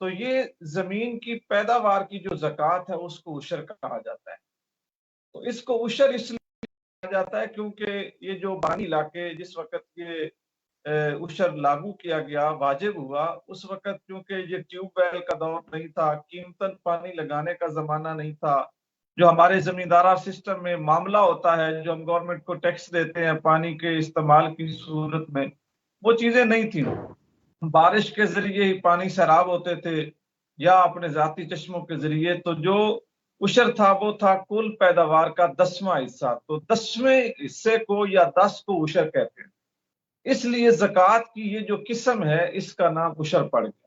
تو یہ زمین کی پیداوار کی جو زکوٰۃ ہے اس کو عشر کہا جاتا ہے. تو اس کو عشر اس لیے کہا جاتا ہے کیونکہ یہ جو بانی علاقے جس وقت یہ عشر لاگو کیا گیا، واجب ہوا، اس وقت کیونکہ یہ ٹیوب ویل کا دور نہیں تھا، قیمتاً پانی لگانے کا زمانہ نہیں تھا. جو ہمارے زمیندارہ سسٹم میں معاملہ ہوتا ہے، جو ہم گورنمنٹ کو ٹیکس دیتے ہیں پانی کے استعمال کی صورت میں، وہ چیزیں نہیں تھیں. بارش کے ذریعے ہی پانی سیراب ہوتے تھے یا اپنے ذاتی چشموں کے ذریعے. تو جو عشر تھا وہ تھا کل پیداوار کا 10واں حصہ. تو 10ویں حصے کو یا 10 کو عشر کہتے ہیں. اس لیے زکوٰۃ کی یہ جو قسم ہے اس کا نام عشر پڑ گیا.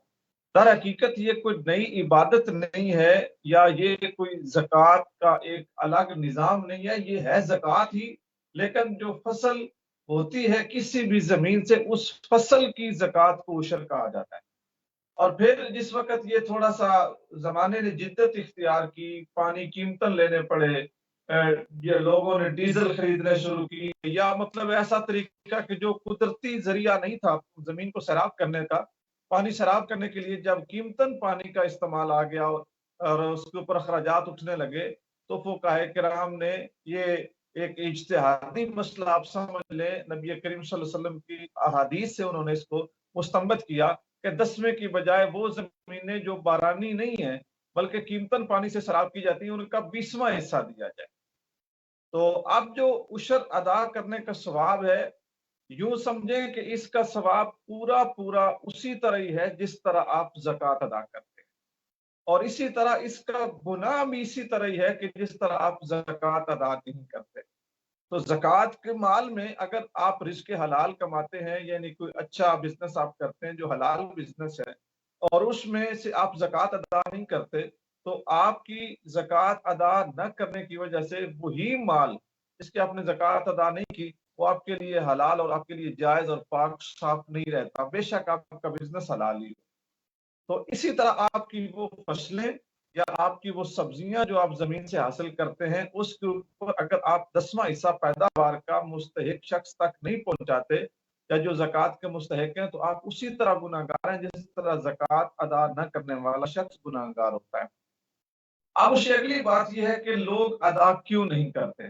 در حقیقت یہ کوئی نئی عبادت نہیں ہے یا یہ کوئی زکوٰۃ کا ایک الگ نظام نہیں ہے، یہ ہے زکوٰۃ ہی، لیکن جو فصل ہوتی ہے کسی بھی زمین سے اس فصل کی زکوٰۃ کو عشر کہا جاتا ہے. اور پھر جس وقت یہ تھوڑا سا زمانے نے جدت اختیار کی، پانی قیمتاً لینے پڑے، یہ لوگوں نے ڈیزل خریدنے شروع کی، یا مطلب ایسا طریقہ کہ جو قدرتی ذریعہ نہیں تھا زمین کو سیراب کرنے کا، پانی سیراب کرنے کے لیے جب قیمتاً پانی کا استعمال آ گیا اور اس کے اوپر اخراجات اٹھنے لگے، تو فقہاء کرام نے یہ ایک اجتہادی مسئلہ آپ سمجھ لیں، نبی کریم صلی اللہ علیہ وسلم کی احادیث سے انہوں نے اس کو مستنبط کیا کہ 10ویں کی بجائے وہ زمینیں جو بارانی نہیں ہیں بلکہ قیمتاً پانی سے سیراب کی جاتی ہیں ان کا 20واں حصہ دیا جائے. تو اب جو عشر ادا کرنے کا ثواب ہے، یوں سمجھیں کہ اس کا ثواب پورا پورا اسی طرح ہی ہے جس طرح آپ زکوٰۃ ادا کرتے ہیں، اور اسی طرح اس کا گناہ بھی اسی طرح ہی ہے کہ جس طرح آپ زکوٰۃ ادا نہیں کرتے. تو زکوٰۃ کے مال میں اگر آپ رزق حلال کماتے ہیں، یعنی کوئی اچھا بزنس آپ کرتے ہیں جو حلال بزنس ہے، اور اس میں سے آپ زکوٰۃ ادا نہیں کرتے، تو آپ کی زکوٰۃ ادا نہ کرنے کی وجہ سے وہی مال جس کی آپ نے زکوٰۃ ادا نہیں کی وہ آپ کے لیے حلال اور آپ کے لیے جائز اور پاک صاف نہیں رہتا، بے شک آپ کا بزنس حلال ہی ہو. تو اسی طرح آپ کی وہ فصلیں یا آپ کی وہ سبزیاں جو آپ زمین سے حاصل کرتے ہیں، اس کے اوپر اگر آپ 10واں حصہ پیداوار کا مستحق شخص تک نہیں پہنچاتے یا جو زکوٰۃ کے مستحق ہیں، تو آپ اسی طرح گناہ گار ہیں جس طرح زکوٰۃ ادا نہ کرنے والا شخص گناہ گار ہوتا ہے. اب اس کی اگلی بات یہ ہے کہ لوگ ادا کیوں نہیں کرتے.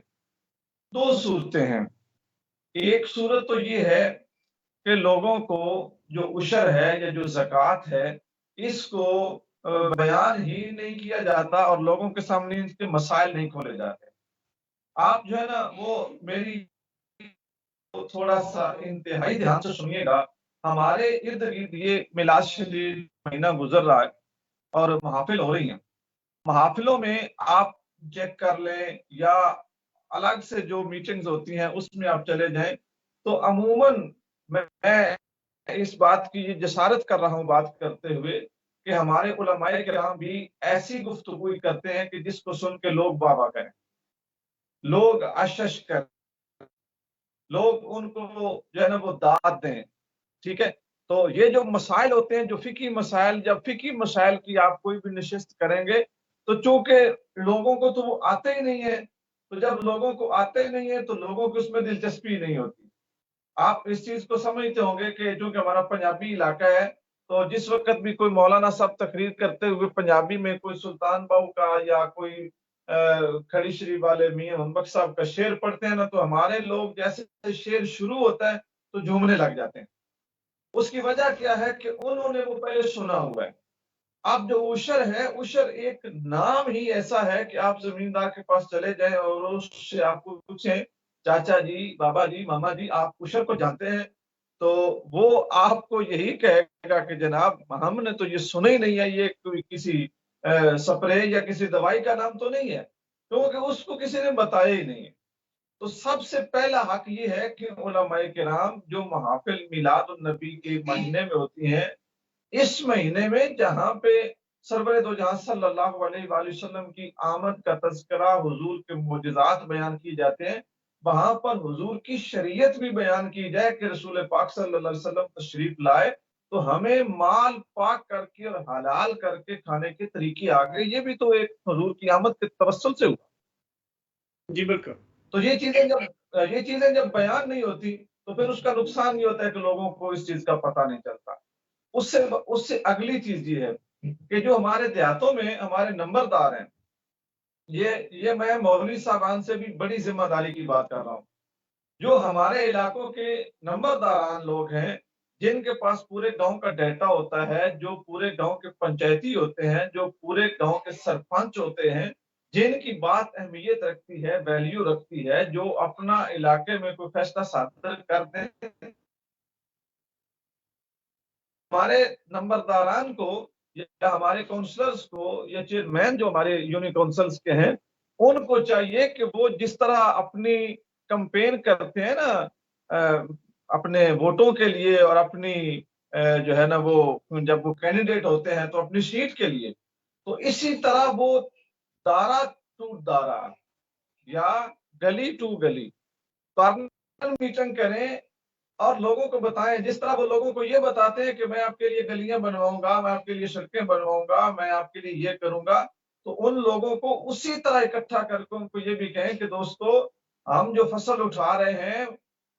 2 صورتیں ہیں. ایک صورت تو یہ ہے کہ لوگوں کو جو عشر ہے یا جو زکوٰۃ ہے اس کو بیان ہی نہیں کیا جاتا اور لوگوں کے سامنے اس کے مسائل نہیں کھولے جاتے. آپ جو ہے نا وہ میری تھوڑا سا انتہائی دھیان سے سنیے گا. ہمارے ارد گرد یہ میلاد شریف مہینہ گزر رہا ہے اور محافل ہو رہی ہیں. محافلوں میں آپ چیک کر لیں یا الگ سے جو میٹنگز ہوتی ہیں اس میں آپ چلے جائیں تو عموماً میں اس بات کی جسارت کر رہا ہوں بات کرتے ہوئے کہ ہمارے علماء کرام بھی ایسی گفتگو کرتے ہیں کہ جس کو سن کے لوگ بابا کریں، لوگ اشش کریں، لوگ ان کو جو ہے نا وہ داد دیں. ٹھیک ہے، تو یہ جو مسائل ہوتے ہیں جو فقہی مسائل، جب فقہی مسائل کی آپ کوئی بھی نشست کریں گے تو چونکہ لوگوں کو تو وہ آتے ہی نہیں ہے، تو جب لوگوں کو آتے ہی نہیں ہے تو لوگوں کو اس میں دلچسپی نہیں ہوتی. آپ اس چیز کو سمجھتے ہوں گے کہ چونکہ ہمارا پنجابی علاقہ ہے تو جس وقت بھی کوئی مولانا صاحب تقریر کرتے ہوئے پنجابی میں کوئی سلطان باؤ کا یا کوئی کھڑی شریف والے میاں محمد صاحب کا شعر پڑھتے ہیں نا تو ہمارے لوگ جیسے شعر شروع ہوتا ہے تو جھومنے لگ جاتے ہیں. اس کی وجہ کیا ہے کہ انہوں نے وہ پہلے سنا ہوا ہے. اب جو عشر ہے، عشر ایک نام ہی ایسا ہے کہ آپ زمیندار کے پاس چلے جائیں اور اس سے آپ کو پوچھیں چاچا جی، بابا جی، ماما جی، آپ عشر کو جانتے ہیں؟ تو وہ آپ کو یہی کہے گا کہ جناب ہم نے تو یہ سنا ہی نہیں ہے، یہ کوئی کسی سپرے یا کسی دوائی کا نام تو نہیں ہے، کیونکہ اس کو کسی نے بتایا ہی نہیں ہے. تو سب سے پہلا حق یہ ہے کہ علماء کرام جو محافل میلاد النبی کے مہینے میں ہوتی ہیں، اس مہینے میں جہاں پہ سرور دو جہاں صلی اللہ علیہ وآلہ وسلم کی آمد کا تذکرہ، حضور کے معجزات بیان کی جاتے ہیں، وہاں پر حضور کی شریعت بھی بیان کی جائے کہ رسول پاک صلی اللہ علیہ وسلم تشریف لائے تو ہمیں مال پاک کر کے اور حلال کر کے کھانے کے طریقے آ گئے. یہ بھی تو ایک حضور کی آمد کے توسل سے ہوا. جی بالکل. تو یہ چیزیں جب بیان نہیں ہوتی تو پھر اس کا نقصان یہ ہوتا ہے کہ لوگوں کو اس چیز کا پتہ نہیں چلتا. اس سے اگلی چیز یہ ہے کہ جو ہمارے دیہاتوں میں ہمارے نمبردار ہیں، یہ میں مولوی صاحبان سے بھی بڑی ذمہ داری کی بات کر رہا ہوں، جو ہمارے علاقوں کے نمبرداران لوگ ہیں، جن کے پاس پورے گاؤں کا ڈیٹا ہوتا ہے، جو پورے گاؤں کے پنچایتی ہوتے ہیں، جو پورے گاؤں کے سرپنچ ہوتے ہیں، جن کی بات اہمیت رکھتی ہے، ویلیو رکھتی ہے، جو اپنا علاقے میں کوئی فیصلہ صادر کرتے ہیں، ہمارے نمبرداران کو یا ہمارے کونسلرز کو یا چیئرمین جو ہمارے یونین کونسلز کے ہیں، ان کو چاہیے کہ وہ جس طرح اپنی کمپین کرتے ہیں نا اپنے ووٹوں کے لیے اور اپنی جو ہے نا وہ جب وہ کینڈیڈیٹ ہوتے ہیں تو اپنی سیٹ کے لیے، تو اسی طرح وہ دارا ٹو دارا یا گلی ٹو گلی کارنر میٹنگ کریں اور لوگوں کو بتائیں، جس طرح وہ لوگوں کو یہ بتاتے ہیں کہ میں آپ کے لیے گلیاں بنواؤں گا، میں آپ کے لیے سڑکیں بنواؤں گا، میں آپ کے لیے یہ کروں گا، تو ان لوگوں کو اسی طرح اکٹھا کر کے ان کو یہ بھی کہیں کہ دوستو، ہم جو فصل اٹھا رہے ہیں،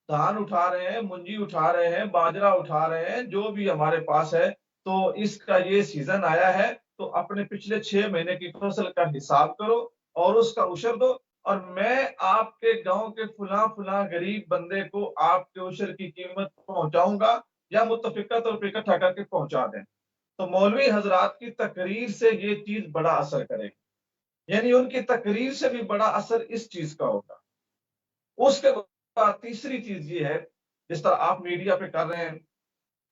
دھان اٹھا رہے ہیں، منجی اٹھا رہے ہیں، باجرہ اٹھا رہے ہیں، جو بھی ہمارے پاس ہے، تو اس کا یہ سیزن آیا ہے، تو اپنے پچھلے 6 مہینے کی فصل کا حساب کرو اور اس کا عشر دو، اور میں آپ کے گاؤں کے فلاں فلاں غریب بندے کو آپ کے عشر کی قیمت پہنچاؤں گا، یا متفقہ طور پہ اکٹھا کر کے پہنچا دیں۔ تو مولوی حضرات کی تقریر سے یہ چیز بڑا اثر کرے گی، یعنی ان کی تقریر سے بھی بڑا اثر اس چیز کا ہوگا۔ اس کے بعد تیسری چیز یہ ہے، جس طرح آپ میڈیا پہ کر رہے ہیں،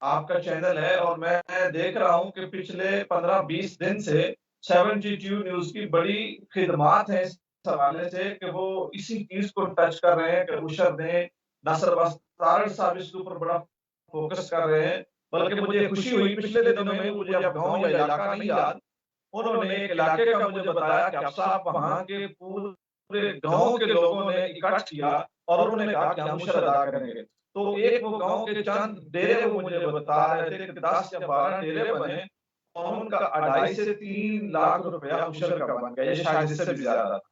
آپ کا چینل ہے، اور میں دیکھ رہا ہوں کہ پچھلے 15-20 دن سے 72 نیوز کی بڑی خدمات ہیں اس حوالے سے کہ وہ اسی چیز کو ٹچ کر رہے ہیں کہ عشر دیں۔ ناصر عباس تارڑ صاحب اس کے اوپر بڑا فوکس کر رہے ہیں، بلکہ مجھے خوشی ہوئی پچھلے دنوں میں، مجھے اب گاؤں یا علاقہ نہیں یاد، انہوں نے ایک علاقے کا مجھے بتایا کہ اب صاحب وہاں کے پورے گاؤں کے لوگوں نے اکٹھ کیا اور انہوں نے کہا کہ ہم عشر ادا کریں گے۔ تو ایک وہ گاؤں کے چند ڈیرے وہ مجھے بتا رہے تھے کہ 10 یا 12 ڈیرے بنے اور ان کا 2.5 سے 3 لاکھ روپیہ عشر کا بن گیا، یہ شاید اس سے بھی زیادہ تھا۔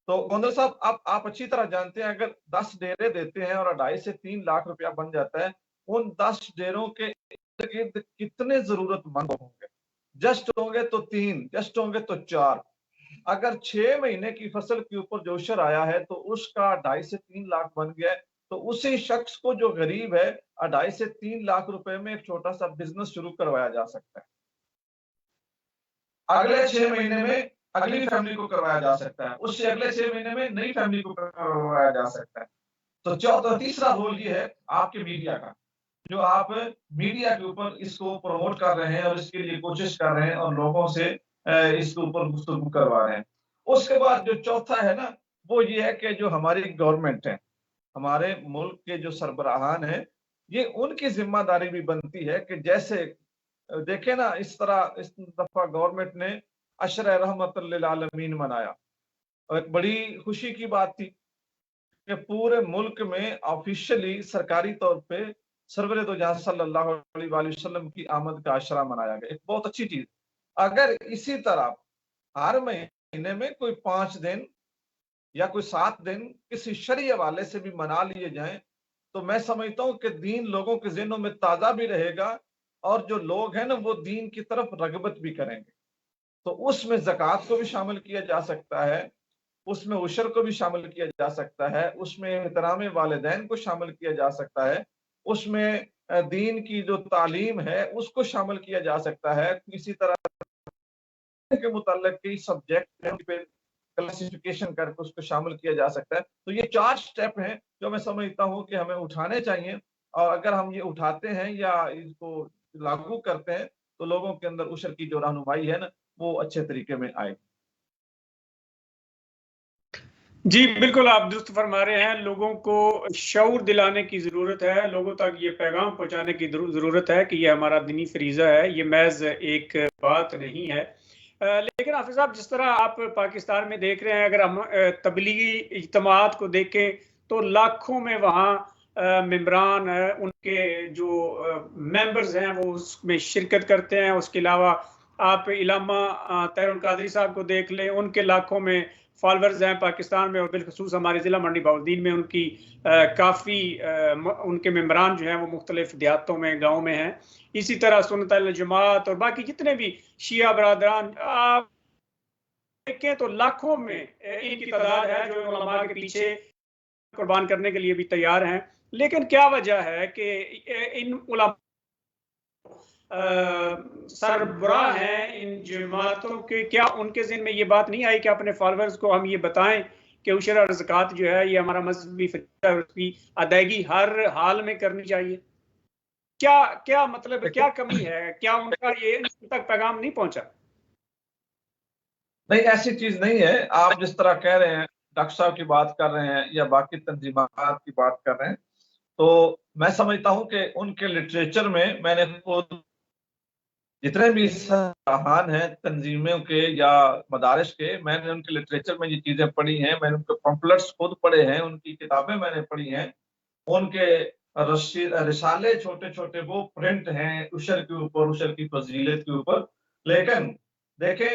تو گوندر صاحب آپ اچھی طرح جانتے ہیں، اگر 10 ڈیرے دیتے ہیں اور 2.5 سے 3 لاکھ روپیہ بن جاتا ہے، ان 10 ڈیروں کے ارد گرد کتنے ضرورت مند ہوں گے؟ جسٹ ہوں گے تو 3، جسٹ ہوں گے تو 4۔ اگر 6 مہینے کی فصل کے اوپر جو عشر آیا ہے تو اس کا 2.5 سے 3 لاکھ بن گیا ہے، تو اسی شخص کو جو غریب ہے 2.5 سے 3 لاکھ روپے میں ایک چھوٹا سا بزنس شروع کروایا جا سکتا ہے۔ اگلے 6 مہینے میں اگلی فیملی کو کروایا جا سکتا ہے، اس سے اگلے 6 مہینے میں نئی فیملی کو کروایا جا سکتا ہے۔ تو تیسرا رول یہ ہے آپ کے میڈیا کا، جو آپ میڈیا کے اوپر اس کو پروموٹ کر رہے ہیں اور اس کے لیے کوشش کر رہے ہیں اور لوگوں سے اس کے اوپر گفتگو کروا رہے ہیں۔ اس کے بعد جو چوتھا ہے نا، وہ یہ ہے کہ جو ہماری گورنمنٹ ہے، ہمارے ملک کے جو سربراہان ہیں، یہ ان کی ذمہ داری بھی بنتی ہے کہ جیسے دیکھیں نا، اس طرح اس دفعہ گورنمنٹ نے عشر رحمت للعالمین منایا، اور ایک بڑی خوشی کی بات تھی کہ پورے ملک میں آفیشلی سرکاری طور پہ سرور دو جہاں صلی اللہ علیہ وآلہ وسلم کی آمد کا عشرہ منایا گیا، ایک بہت اچھی چیز۔ اگر اسی طرح ہر مہینے میں کوئی 5 دن یا کوئی 7 دن کسی شرعی حوالے سے بھی منا لیے جائیں تو میں سمجھتا ہوں کہ دین لوگوں کے ذہنوں میں تازہ بھی رہے گا، اور جو لوگ ہیں نا وہ دین کی طرف رغبت بھی کریں گے۔ تو اس میں زکوٰۃ کو بھی شامل کیا جا سکتا ہے، اس میں عشر کو بھی شامل کیا جا سکتا ہے، اس میں احترام والدین کو شامل کیا جا سکتا ہے، اس میں دین کی جو تعلیم ہے اس کو شامل کیا جا سکتا ہے، کسی طرح کے متعلق کئی سبجیکٹ پہ کلاسیفیکیشن کر کے اس کو شامل کیا جا سکتا ہے۔ تو یہ 4 سٹیپ ہیں جو میں سمجھتا ہوں کہ ہمیں اٹھانے چاہیے، اور اگر ہم یہ اٹھاتے ہیں یا اس کو لاگو کرتے ہیں تو لوگوں کے اندر عشر کی جو رہنمائی ہے نا وہ اچھے طریقے میں آئے گی۔ جی بالکل، آپ درست فرما رہے ہیں، لوگوں کو شعور دلانے کی ضرورت ہے، لوگوں تک یہ پیغام پہنچانے کی ضرورت ہے کہ یہ ہمارا دینی فریضہ ہے، یہ محض ایک بات نہیں ہے۔ لیکن حافظ صاحب، جس طرح آپ پاکستان میں دیکھ رہے ہیں، اگر ہم تبلیغی اجتماعات کو دیکھیں تو لاکھوں میں وہاں ممبران ان کے جو ممبرز ہیں وہ اس میں شرکت کرتے ہیں، اس کے علاوہ آپ علامہ طاہر القادری صاحب کو دیکھ لیں، ان کے لاکھوں میں فالورز ہیں پاکستان میں، اور بالخصوص ہمارے ضلع منڈی بہاولدین میں ان کی کافی ان کے ممبران جو ہیں وہ مختلف دیہاتوں میں، گاؤں میں ہیں۔ اسی طرح سنت الجماعت اور باقی جتنے بھی شیعہ برادران آپ دیکھیں تو لاکھوں میں ان کی تعداد ہے جو علماء کے پیچھے قربان کرنے کے لیے بھی تیار ہیں۔ لیکن کیا وجہ ہے کہ ان علماء سربراہ ہیں ان جماعتوں کے، کیا ان کے ذہن میں یہ بات نہیں آئی کہ اپنے فالوورز کو ہم یہ بتائیں کہ عشر اور زکوٰۃ جو ہے یہ ہمارا مذہبی فریضہ ہے، اس کی ادائیگی ہر حال میں کرنی چاہیے؟ کیا مطلب کیا کمی ہے؟ کیا ان کا یہ ان تک پیغام نہیں پہنچا؟ نہیں، ایسی چیز نہیں ہے۔ آپ جس طرح کہہ رہے ہیں، ڈاکٹر صاحب کی بات کر رہے ہیں یا باقی تنظیمات کی بات کر رہے ہیں، تو میں سمجھتا ہوں کہ ان کے لٹریچر میں نے خود جتنے بھی سربراہان ہیں تنظیموں کے یا مدارس کے، میں نے ان کے لٹریچر میں یہ چیزیں پڑھی ہیں، میں نے ان کے پمفلٹس خود پڑھے ہیں، ان کی کتابیں میں نے پڑھی ہیں، ان کے رسالے چھوٹے چھوٹے وہ پرنٹ ہیں عشر کے اوپر، عشر کی فضیلت کے اوپر۔ لیکن دیکھیں،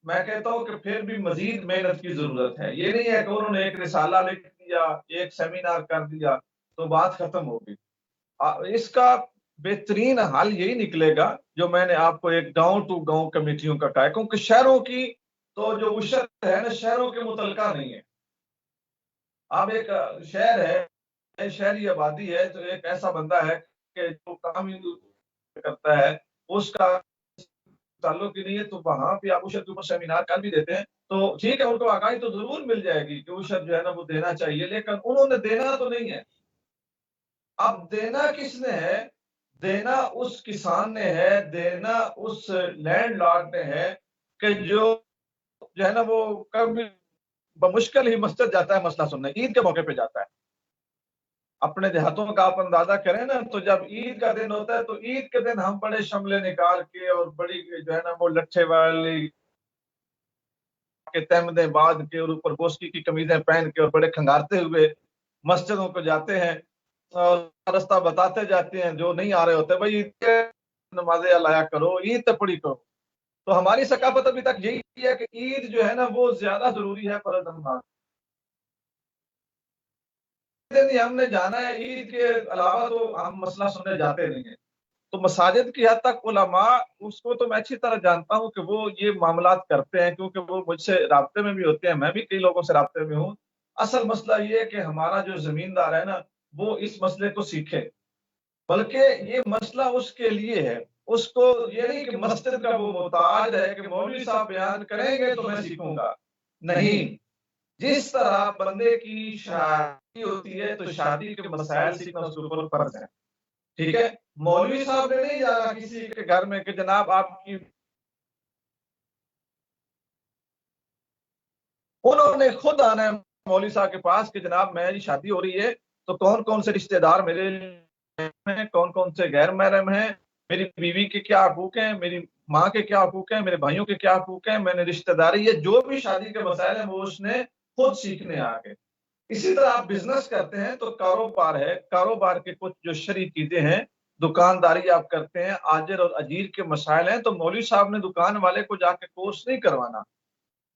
میں کہتا ہوں کہ پھر بھی مزید محنت کی ضرورت ہے۔ یہ نہیں ہے کہ انہوں نے ایک رسالہ لکھ دیا، ایک سیمینار کر دیا تو بات ختم ہوگی۔ اس کا بہترین حل یہی نکلے گا جو میں نے آپ کو ایک گاؤں ٹو گاؤں کمیٹیوں کا کہا، کیونکہ شہروں کی تو جو عشر ہے نا، شہروں کے متعلقہ نہیں ہے۔ اب ایک شہر ہے، شہری آبادی ہے، تو ایک ایسا بندہ ہے کہ جو کام کرتا ہے اس کا تعلق ہی نہیں ہے، تو وہاں پہ آپ عشر کے اوپر سیمینار کر بھی دیتے ہیں تو ٹھیک ہے، ان کو آگاہی تو ضرور مل جائے گی کہ عشر جو ہے نا وہ دینا چاہیے، لیکن انہوں نے دینا تو نہیں ہے۔ اب دینا کس نے ہے؟ دینا اس کسان نے ہے، دینا اس لینڈ لارڈ نے ہے کہ جو ہے نا وہ کبھی بمشکل ہی مسجد جاتا ہے مسئلہ سننے، عید کے موقع پہ جاتا ہے۔ اپنے دیہاتوں کا آپ اندازہ کریں نا، تو جب عید کا دن ہوتا ہے تو عید کے دن ہم بڑے شملے نکال کے اور بڑی جو ہے نا وہ لٹھے والی کے تہمدیں باندھ کے اور اوپر گوشتی کی قمیضیں پہن کے اور بڑے کھنگارتے ہوئے مسجدوں کو جاتے ہیں اور راستہ بتاتے جاتے ہیں۔ جو نہیں آ رہے ہوتے، بھائی عید کے نمازیں لایا کرو، عید تو پڑھی کرو۔ تو ہماری ثقافت ابھی تک یہی ہے کہ عید جو ہے نا وہ زیادہ ضروری ہے فرض نماز۔ ہم نے جانا ہے، عید کے علاوہ تو ہم مسئلہ سننے جاتے نہیں ہیں۔ تو مساجد کی حد تک علماء، اس کو تو میں اچھی طرح جانتا ہوں کہ وہ یہ معاملات کرتے ہیں، کیونکہ وہ مجھ سے رابطے میں بھی ہوتے ہیں، میں بھی کئی لوگوں سے رابطے میں ہوں۔ اصل مسئلہ یہ ہے کہ ہمارا جو زمیندار ہے نا وہ اس مسئلے کو سیکھے، بلکہ یہ مسئلہ اس کے لیے ہے، اس کو یہ نہیں کہ مسجد کا وہ محتاج ہے کہ مولوی صاحب بیان کریں گے تو میں سیکھوں گا۔ نہیں، جس طرح بندے کی شادی ہوتی ہے تو شادی کے مسائل سیکھنا اس کے اوپر فرض ہے، ٹھیک ہے؟ مولوی صاحب نے نہیں جانا کسی کے گھر میں کہ جناب آپ کی، انہوں نے خود آنا ہے مولوی صاحب کے پاس کہ جناب میری شادی ہو رہی ہے، تو کون کون سے رشتہ دار میرے ہیں، کون کون سے غیر محرم ہیں، میری بیوی کے کیا حقوق ہیں، میری ماں کے کیا حقوق ہیں، میرے بھائیوں کے کیا حقوق ہیں، میں نے رشتہ داری، یہ جو بھی شادی کے مسائل ہیں وہ اس نے خود سیکھنے آگے۔ اسی طرح آپ بزنس کرتے ہیں تو کاروبار ہے، کاروبار کے کچھ جو شرعی چیزیں ہیں، دکانداری آپ کرتے ہیں، آجر اور اجیر کے مسائل ہیں، تو مولوی صاحب نے دکان والے کو جا کے کورس نہیں کروانا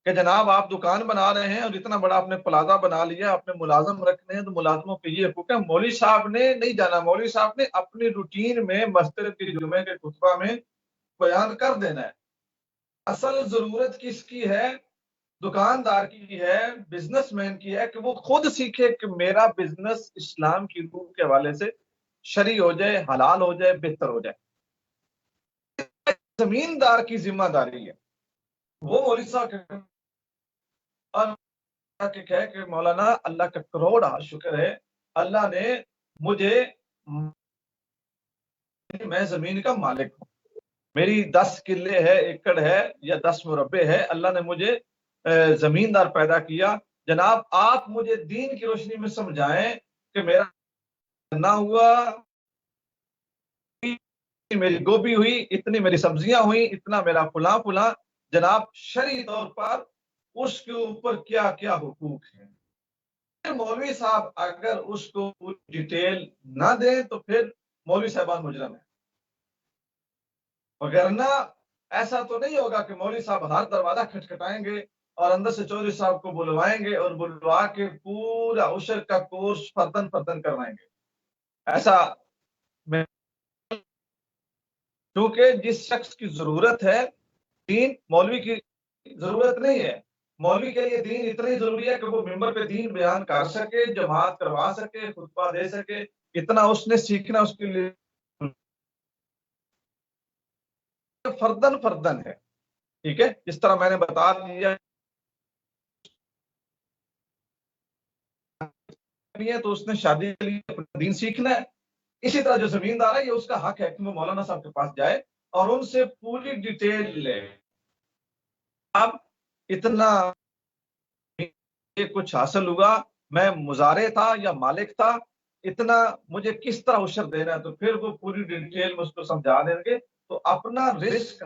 کہ جناب آپ دکان بنا رہے ہیں اور اتنا بڑا آپ نے پلازہ بنا لیا، آپ نے ملازم رکھنے ہیں تو ملازموں کے یہ حقوق ہیں۔ مولوی صاحب نے نہیں جانا، مولوی صاحب نے اپنی روٹین میں مسجد کے جمعے کے خطبہ میں بیان کر دینا ہے۔ اصل ضرورت کس کی ہے؟ دکاندار کی ہے، بزنس مین کی ہے، کہ وہ خود سیکھے کہ میرا بزنس اسلام کی روح کے حوالے سے شرعی ہو جائے، حلال ہو جائے، بہتر ہو جائے۔ زمیندار کی ذمہ داری ہے وہ مولوی صاحب کہ مولانا اللہ کا کروڑ شکر ہے، اللہ نے مجھے، میں زمین کا مالک ہوں، میری 10 کلے ہے، ایکڑ ہے یا 10 مربع ہے، اللہ نے مجھے زمیندار پیدا کیا۔ جناب آپ مجھے دین کی روشنی میں سمجھائیں کہ میرا نہ ہوا، میری گوبھی ہوئی، اتنی میری سبزیاں ہوئی، اتنا میرا فلاں فلاں، جناب شرعی طور پر اس کے اوپر کیا کیا حقوق ہیں۔ مولوی صاحب اگر اس کو ڈیٹیل نہ دیں تو پھر مولوی صاحبان مجرم ہیں، وگرنہ ایسا تو نہیں ہوگا کہ مولوی صاحب ہر دروازہ کھٹکھٹائیں گے اور اندر سے چودھری صاحب کو بلوائیں گے اور بلوا کے پورا عشر کا کورس فردن فردن کروائیں گے. ایسا کیونکہ جس شخص کی ضرورت ہے دین، مولوی کی ضرورت نہیں ہے. مولوی کے لیے دین اتنا ہی ضروری ہے کہ وہ ممبر پہ دین بیان کر سکے، جماعت کروا سکے، خطبہ دے سکے. اتنا اس نے سیکھنا اس کے لیے فردن فردن ہے. ٹھیک ہے، جس طرح میں نے بتا دیا تو اس نے شادی کے لیے اپنا دین سیکھنا ہے. اسی طرح جو زمیندار ہے یہ اس کا حق ہے کہ وہ مولانا صاحب کے پاس جائے اور ان سے پوری ڈیٹیل لے. اب اتنا کچھ حاصل ہوا، میں مزارع تھا یا مالک تھا، اتنا مجھے کس طرح عشر دینا ہے، تو پھر وہ پوری ڈیٹیل میں اس کو سمجھا دیں گے. تو اپنا رزق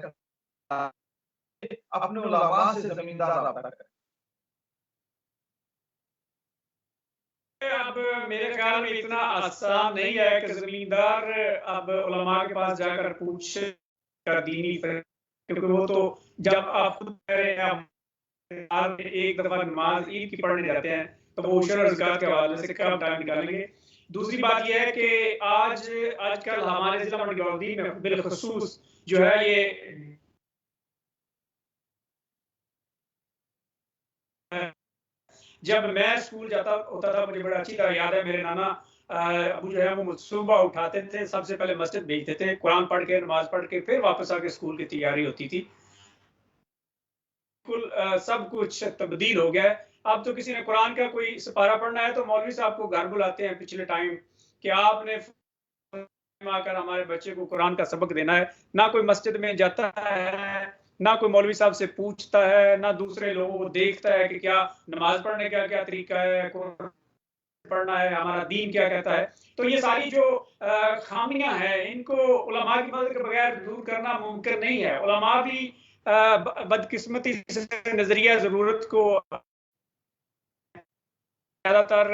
اپنے علماء سے زمیندار رابطہ کریں. اب میرے خیال میں اتنا آسان نہیں ہے کہ زمیندار اب علماء کے پاس جا کر پوچھ کر دینی، کیونکہ وہ تو جب آپ خود کہہ رہے ہیں ایک دفعہ نماز عید کی پڑھنے جاتے ہیں تو وہ عشر اور زکات کے حوالے سے کب ٹائم نکالیں گے. دوسری بات یہ ہے کہ آج کل ہمارے ضلع منڈی باؤدین میں بالخصوص جو ہے یہ جب میں اسکول جاتا ہوتا تھا مجھے بڑا اچھی طرح یاد ہے، میرے نانا ابو جو ہے وہ صبح اٹھاتے تھے، سب سے پہلے مسجد بھیجتے تھے، قرآن پڑھ کے نماز پڑھ کے پھر واپس آ کے اسکول کی تیاری ہوتی تھی. بالکل سب کچھ تبدیل ہو گیا ہے. اب تو کسی نے قرآن کا کوئی سپارہ پڑھنا ہے تو مولوی صاحب کو گھر بلاتے ہیں پچھلے ٹائم کہ آپ نے آ کر ہمارے بچے کو قرآن کا سبق دینا ہے. نہ کوئی مسجد میں جاتا ہے، نہ کوئی مولوی صاحب سے پوچھتا ہے، نہ دوسرے لوگوں کو دیکھتا ہے کہ کیا نماز پڑھنے کا کیا طریقہ ہے، پڑھنا ہے، ہمارا دین کیا کہتا ہے. تو یہ ساری جو خامیاں ہیں ان کو علماء کی مدد کے بغیر دور کرنا ممکن نہیں ہے. علماء بھی بدقسمتی سے نظریہ ضرورت کو زیادہ تر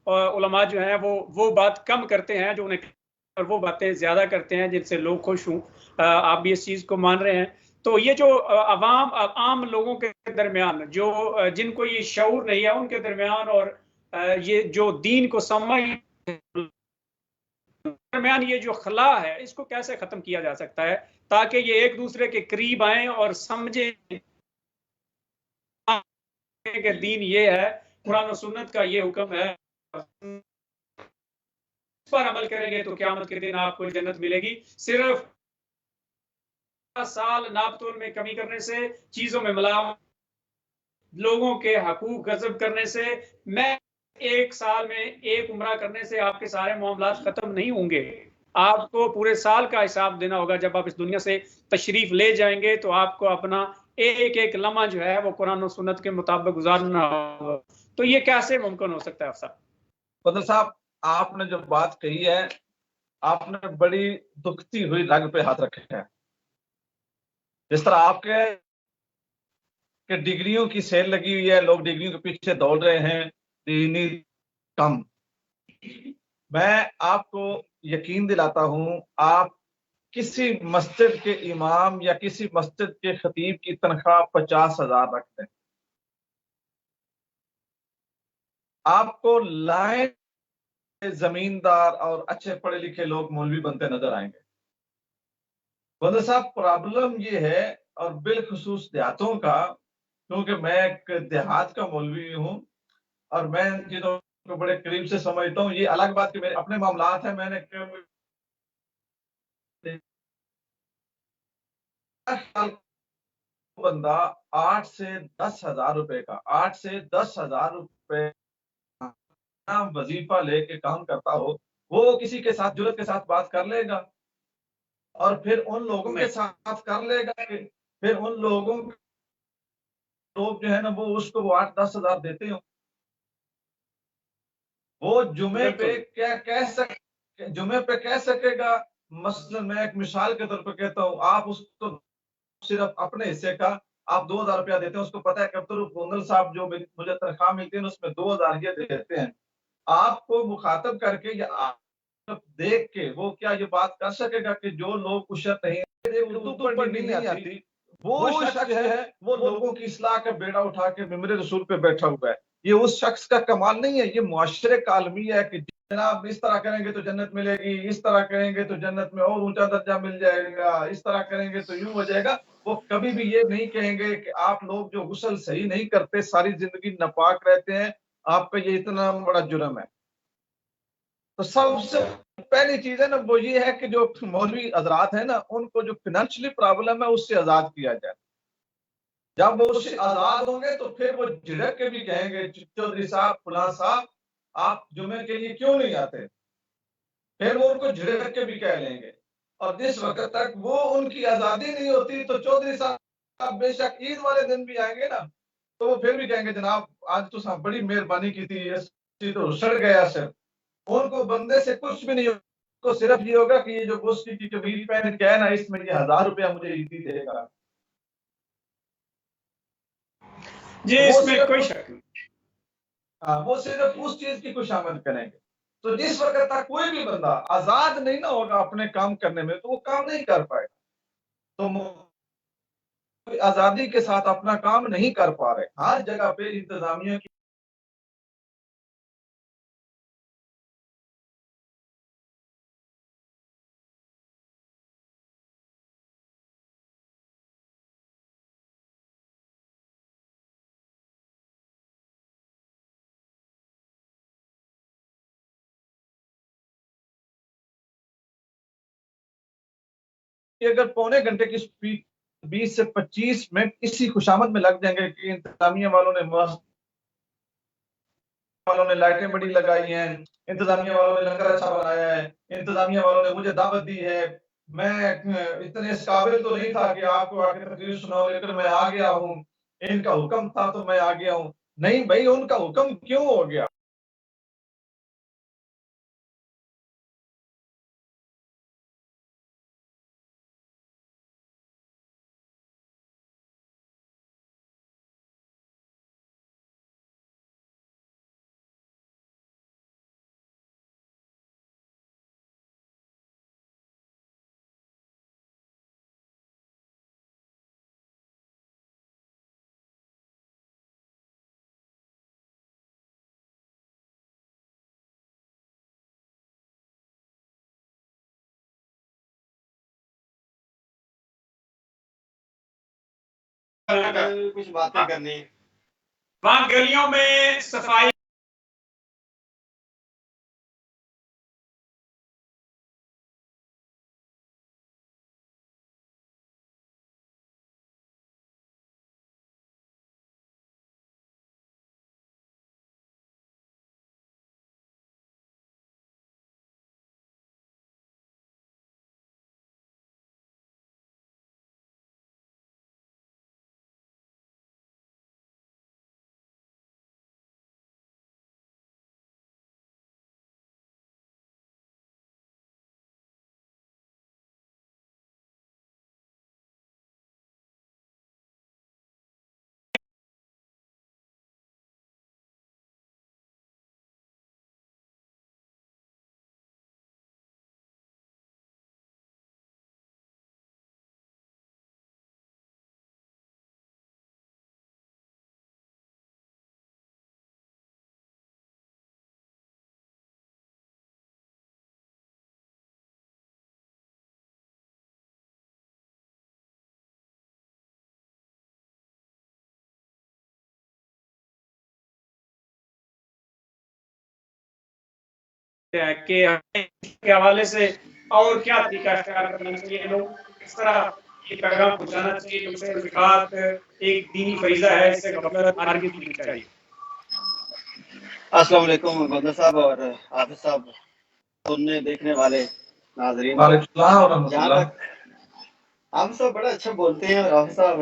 علماء جو ہیں وہ بات کم کرتے ہیں جو انہیں، اور وہ باتیں زیادہ کرتے ہیں جن سے لوگ خوش ہوں. آپ بھی اس چیز کو مان رہے ہیں. تو یہ جو عام لوگوں کے درمیان جو جن کو یہ شعور نہیں ہے ان کے درمیان، اور یہ جو دین کو سمجھ درمیان یہ جو خلا ہے اس کو کیسے ختم کیا جا سکتا ہے تاکہ یہ ایک دوسرے کے قریب آئیں اور سمجھیں کہ دین یہ ہے، قرآن و سنت کا یہ حکم ہے، اس پر عمل کریں گے تو قیامت کے دن آپ کو جنت ملے گی. صرف سال ناپ تول میں کمی کرنے سے، چیزوں میں ملاوٹ، لوگوں کے حقوق غصب کرنے سے، میں ایک سال میں ایک عمرہ کرنے سے آپ کے سارے معاملات ختم نہیں ہوں گے. آپ کو پورے سال کا حساب دینا ہوگا. جب آپ اس دنیا سے تشریف لے جائیں گے تو آپ کو اپنا ایک ایک لمحہ جو ہے وہ قرآن و سنت کے مطابق گزارنا ہوگا. تو یہ کیسے ممکن ہو سکتا ہے افسر؟ فضل صاحب، آپ نے جو بات کہی ہے آپ نے بڑی دکھتی ہوئی رگ پہ ہاتھ رکھے ہیں. جس طرح آپ کے کہ ڈگریوں کی سیل لگی ہوئی ہے، لوگ ڈگریوں کے پیچھے دوڑ رہے ہیں، دینی کم. میں آپ کو یقین دلاتا ہوں آپ کسی مسجد کے امام یا کسی مسجد کے خطیب کی تنخواہ 50,000 رکھتے ہیں، آپ کو لائن زمیندار اور اچھے پڑھے لکھے لوگ مولوی بنتے نظر آئیں گے. بندر صاحب پرابلم یہ ہے، اور بالخصوص دیہاتوں کا، کیونکہ میں ایک دیہات کا مولوی ہوں اور میں ان چیزوں کو بڑے قریب سے سمجھتا ہوں. یہ الگ بات کہ میرے اپنے معاملات ہیں، میں نے بندہ 8 سے 10,000 روپے کا 8 سے 10,000 روپے وظیفہ لے کے کام کرتا ہو، وہ کسی کے ساتھ جرت کے ساتھ بات کر لے گا اور پھر ان لوگوں کے ساتھ کر لے گا کہ پھر ان لوگ جو ہے نا وہ اس کو 8-10,000 دیتے ہوں. وہ جمعے پہ کیا کہہ سکے گا. مثلا میں ایک مثال کے طور پہ کہتا ہوں، آپ اس کو صرف اپنے حصے کا آپ 2,000 روپیہ دیتے ہیں، اس کو پتا ہے کہ عبدالرحمن صاحب جو مجھے تنخواہ ملتی ہے اس میں 2,000 یہ دیتے ہیں. آپ کو مخاطب کر کے یا آپ دیکھ کے وہ کیا یہ بات کر سکے گا کہ جو لوگ عشر نہیں اردو پڑھنی نہیں آتی وہ شخص جو ہے وہ لوگوں کی اصلاح کا بیڑا اٹھا کے ممبر رسول پہ بیٹھا ہوا ہے. یہ اس شخص کا کمال نہیں ہے, یہ معاشرے کا عالمیہ ہے کہ جناب اس طرح کریں گے تو جنت ملے گی, اس طرح کریں گے تو جنت میں اور اونچا درجہ مل جائے گا, اس طرح کریں گے تو یوں ہو جائے گا. وہ کبھی بھی یہ نہیں کہیں گے کہ آپ لوگ جو غسل صحیح نہیں کرتے, ساری زندگی ناپاک رہتے ہیں, آپ پہ یہ اتنا بڑا جرم ہے. تو سب سے پہلی چیز ہے نا وہ یہ ہے کہ جو مولوی حضرات ہیں نا ان کو جو فائنینشلی پرابلم ہے اس سے آزاد کیا جائے. جب وہ اس سے آزاد ہوں گے تو پھر وہ جھڑک کے بھی کہیں گے چودھری صاحب فلاں صاحب آپ جمعے کے لیے کیوں نہیں آتے, پھر وہ ان کو جھڑک کے بھی کہہ لیں گے. اور جس وقت تک وہ ان کی آزادی نہیں ہوتی تو چودھری صاحب بے شک عید والے دن بھی آئیں گے نا تو وہ پھر بھی کہیں گے جناب آج تو صاحب بڑی مہربانی کی تھی, تو سڑ گیا سر. ان کو بندے سے کچھ بھی نہیں ہوگا, کو صرف یہ ہوگا کہ یہ جو گوشتی کی کمیز پہن کے ہے نا اس میں یہ 1000 روپیہ مجھے عیدی دے گا. جی اس میں کوئی شک نہیں. وہ صرف اس چیز کی خوشامد کریں گے. تو جس وقت تک کوئی بھی بندہ آزاد نہیں نہ ہوگا اپنے کام کرنے میں تو وہ کام نہیں کر پائے گا. تو آزادی کے ساتھ اپنا کام نہیں کر پا رہے. ہر جگہ پہ انتظامیہ کی اگر پونے گھنٹے کی سپیڈ 20 سے 25 منٹ اسی خوشامد میں لگ جائیں گے کہ انتظامیہ والوں نے لائٹیں بڑی لگائی ہیں, انتظامیہ والوں نے لنگر اچھا بنایا ہے, انتظامیہ والوں نے مجھے دعوت دی ہے, میں اتنے اس قابل تو نہیں تھا کہ آپ کو آ کے تقریر سناؤں لیکن میں آ گیا ہوں, ان کا حکم تھا تو میں آ گیا ہوں. نہیں بھائی ان کا حکم کیوں ہو گیا؟ کچھ باتیں کرنی وہاں گلیوں میں صفائی کے حوالے سے اور کیا طریقہ اختیار کرنا چاہیے, لوگ اس طرح یہ پیغام پہنچانا چاہیے کہ تحقیقات ایک دینی فریضہ ہے, اس سے غفلت ہرگز نہیں چاہیے. السلام علیکم بندر صاحب اور حافظ صاحب, سننے دیکھنے والے ناظرین. جہاں تک ہم سب بڑا اچھا بولتے ہیں اور حافظ صاحب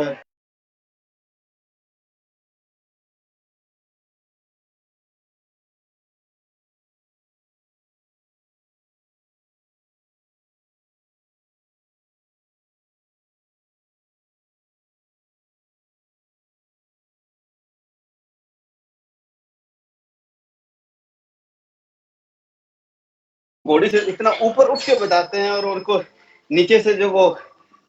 بوڈی سے اتنا اوپر اٹھ کے بتاتے ہیں اور ان کو نیچے سے جو وہ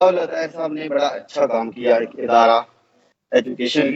طاہر صاحب نے بڑا اچھا کام کیا، ایک ادارہ ایجوکیشن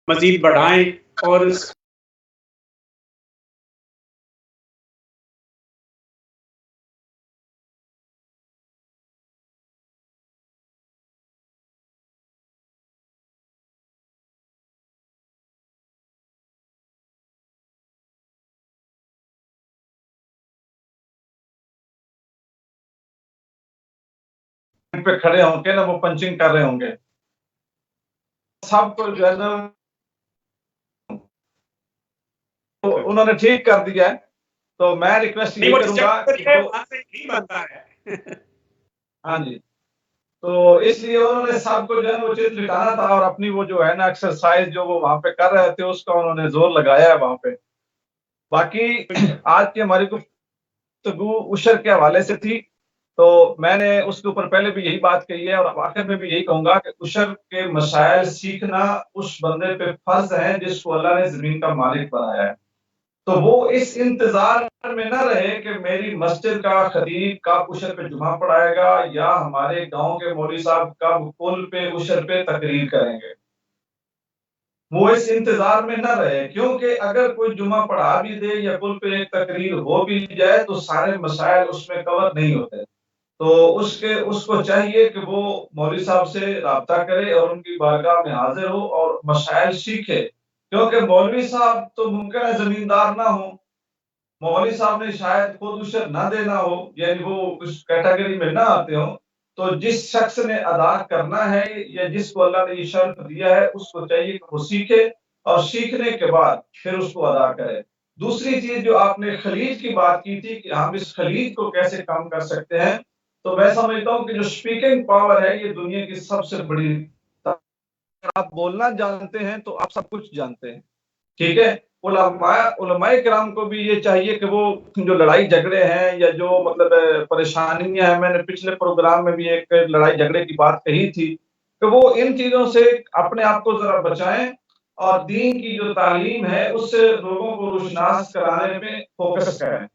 مزید بڑھائیں اور پہ کھڑے ہوں گے نا وہ پنچنگ کر رہے ہوں گے سب کو جو ہے نا انہوں نے ٹھیک کر دیا ہے. تو میں ریکویسٹ یہ کروں گا ہاں جی تو اس لیے انہوں نے سب کو جو ہے وہ چیز لٹانا تھا اور اپنی وہ جو ہے نا ایکسرسائز جو وہ وہاں پہ کر رہے تھے اس کا انہوں نے زور لگایا ہے وہاں پہ. باقی آج کی ہماری گفتگو عشر کے حوالے سے تھی تو میں نے اس کے اوپر پہلے بھی یہی بات کہی ہے اور آخر میں بھی یہی کہوں گا کہ عشر کے مسائل سیکھنا اس بندے پہ فرض ہے جس کو اللہ نے زمین کا مالک بنایا ہے. تو وہ اس انتظار میں نہ رہے کہ میری مسجد کا خطیب کب عشر پہ جمعہ پڑھائے گا یا ہمارے گاؤں کے مولوی صاحب کب پل پہ عشر پہ تقریر کریں گے. وہ اس انتظار میں نہ رہے کیونکہ اگر کوئی جمعہ پڑھا بھی دے یا پل پہ ایک تقریر ہو بھی جائے تو سارے مسائل اس میں کور نہیں ہوتے. تو اس کو چاہیے کہ وہ مولوی صاحب سے رابطہ کرے اور ان کی بارگاہ میں حاضر ہو اور مسائل سیکھے کیونکہ مولوی صاحب تو ممکن ہے زمیندار نہ ہو مولوی صاحب نے شاید خود عشر نہ دینا ہو یعنی وہ اس کیٹیگری میں نہ آتے ہوں. تو جس شخص نے ادا کرنا ہے یا جس کو اللہ نے یہ شرف دیا ہے اس کو چاہیے کہ وہ سیکھے اور سیکھنے کے بعد پھر اس کو ادا کرے. دوسری چیز جو آپ نے خلیج کی بات کی تھی کہ ہم اس خلیج کو کیسے کم کر سکتے ہیں تو میں سمجھتا ہوں کہ جو اسپیکنگ پاور ہے یہ دنیا کی سب سے بڑی. آپ بولنا جانتے ہیں تو آپ سب کچھ جانتے ہیں ٹھیک ہے. علماء کرام کو بھی یہ چاہیے کہ وہ جو لڑائی جھگڑے ہیں یا جو مطلب پریشانیاں ہیں میں نے پچھلے پروگرام میں بھی ایک لڑائی جھگڑے کی بات کہی تھی کہ وہ ان چیزوں سے اپنے آپ کو ذرا بچائیں اور دین کی جو تعلیم ہے اس سے لوگوں کو روشناس کرانے پہ فوکس کریں.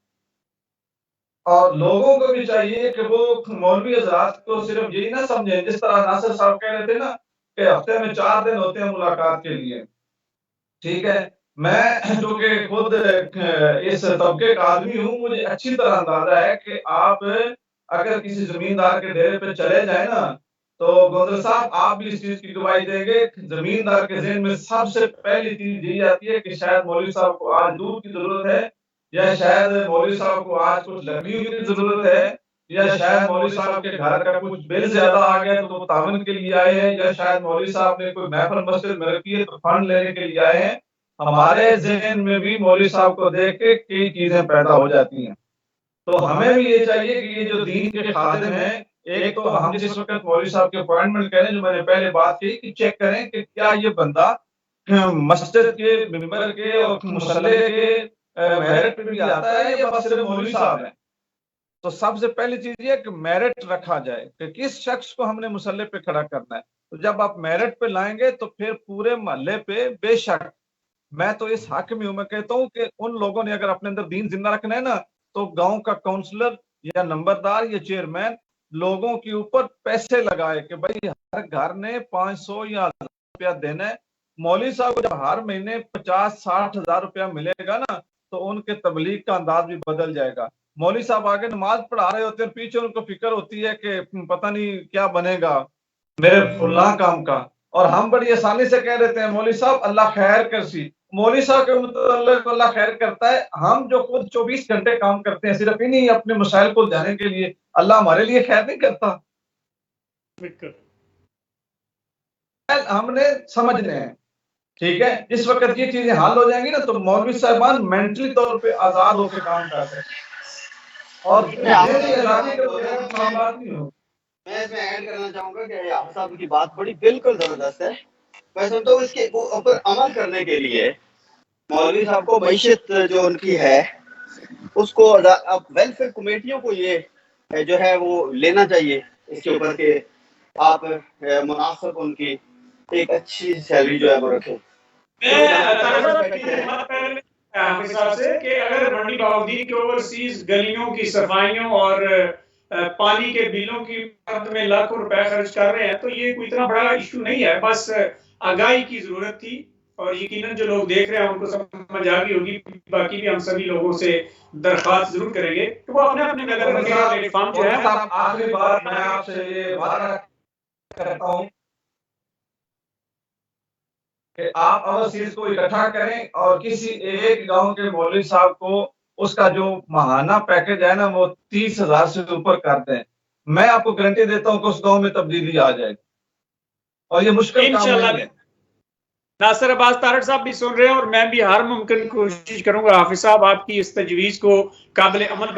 اور لوگوں کو بھی چاہیے کہ وہ مولوی حضرات کو صرف یہی نہ سمجھیں جس طرح ناصر صاحب کہہ رہے تھے نا کہ ہفتے میں 4 دن ہوتے ہیں ملاقات کے لیے ٹھیک ہے. میں جو کہ خود اس طبقے کا آدمی ہوں مجھے اچھی طرح اندازہ ہے کہ آپ اگر کسی زمیندار کے ڈیرے پہ چلے جائیں نا تو گوندل صاحب آپ بھی اس چیز کی گواہی دیں گے زمیندار کے ذہن میں سب سے پہلی چیز یہی آتی ہے کہ شاید مولوی صاحب کو آج دودھ کی ضرورت ہے یا شاید مولوی صاحب کو آج کچھ لکڑیوں کی ضرورت ہے یا شاید مولوی صاحب کے گھر کا کچھ بل زیادہ آ گیا تو وہ تعاون کے لیے آئے ہیں یا شاید مولوی صاحب نے کوئی محفل مسجد میں رکھی ہے تو فنڈ لینے کے لیے آئے ہیں. ہمارے ذہن میں بھی مولوی صاحب کو دیکھ کے کئی چیزیں پیدا ہو جاتی ہیں. تو ہمیں بھی یہ چاہیے کہ یہ جو دین کے خادم ہیں ایک تو ہم جس وقت مولوی صاحب کے اپوائنٹمنٹ کریں جو میں نے پہلے بات کی کہ چیک کریں کہ کیا یہ بندہ مسجد کے ممبر کے اور مصلی کے میرٹ پہ بھی آتا ہے یا بس صرف مولوی صاحب ہیں. تو سب سے پہلی چیز یہ کہ میرٹ رکھا جائے کہ کس شخص کو ہم نے مصلی پہ کھڑا کرنا ہے. تو جب آپ میرٹ پہ لائیں گے تو پھر پورے محلے پہ بے شک میں تو اس حق میں ہوں میں کہتا ہوں کہ ان لوگوں نے اگر اپنے اندر دین زندہ رکھنا ہے نا تو گاؤں کا کاؤنسلر یا نمبردار یا چیئرمین لوگوں کے اوپر پیسے لگائے کہ بھائی ہر گھر نے 500 یا 1000 روپیہ دینا ہے. مولوی صاحب کو جب ہر مہینے 50-60 ہزار روپیہ ملے گا نا تو ان کے تبلیغ کا انداز بھی بدل جائے گا. مولوی صاحب آگے نماز پڑھا رہے ہوتے ہیں پیچھے ان کو فکر ہوتی ہے کہ پتہ نہیں کیا بنے گا میرے فلاں کام کا اور ہم بڑی آسانی سے کہہ دیتے ہیں مولوی صاحب اللہ خیر کرسی. مولوی صاحب کے متعلق اللہ خیر کرتا ہے. ہم جو خود 24 گھنٹے کام کرتے ہیں صرف انہیں اپنے مسائل کو جانے کے لیے اللہ ہمارے لیے خیر نہیں کرتا. ہم نے سمجھنے ہیں ٹھیک ہے. اس وقت یہ چیزیں حل ہو جائیں گی نا تو مولوی صاحبان مینٹلی طور پہ آزاد ہو کے کام کرتے ہیں اور میں اس میں ایڈ کرنا چاہوں گا کہ آپ صاحب کی بات بڑی بالکل زبردست ہے. میں سمجھتا ہوں اس کے اوپر عمل کرنے کے لیے مولوی صاحب کو معیشت جو ان کی ہے اس کو اب ویلفیئر کمیٹیوں کو یہ جو ہے وہ لینا چاہیے اس کے اوپر کہ آپ مناسب ان کی ایک اچھی سیلری جو ہے وہ رکھیں. کہ اگر منڈی بہاؤالدین کے اوورسیز گلیوں کی صفائیوں اور پانی کے بلوں کی میں لاکھوں روپے خرچ کر رہے ہیں تو یہ کوئی اتنا بڑا ایشو نہیں ہے. بس آگاہی کی ضرورت تھی اور یقیناً جو لوگ دیکھ رہے ہیں ان کو سمجھ آ گئی ہوگی. باقی بھی ہم سبھی لوگوں سے درخواست ضرور کریں گے کہ وہ اپنے اپنے پلیٹ فارم جو ہے. آخری بار میں آپ سے یہ وعدہ کرتا ہوں کہ آپ اوورسیز کو اکٹھا کریں اور کسی ایک گاؤں کے مولوی صاحب کو اس کا جو ماہانہ پیکج ہے نا وہ 30,000 سے اوپر کر دیں میں آپ کو گارنٹی دیتا ہوں کہ اس گاؤں میں تبدیلی آ جائے گی، اور یہ مشکل کام نہیں ہے۔ ناصر عباس تارڑ صاحب بھی سن رہے ہیں، اور میں بھی ہر ممکن کوشش کروں گا حافظ صاحب آپ کی اس تجویز کو قابل عمل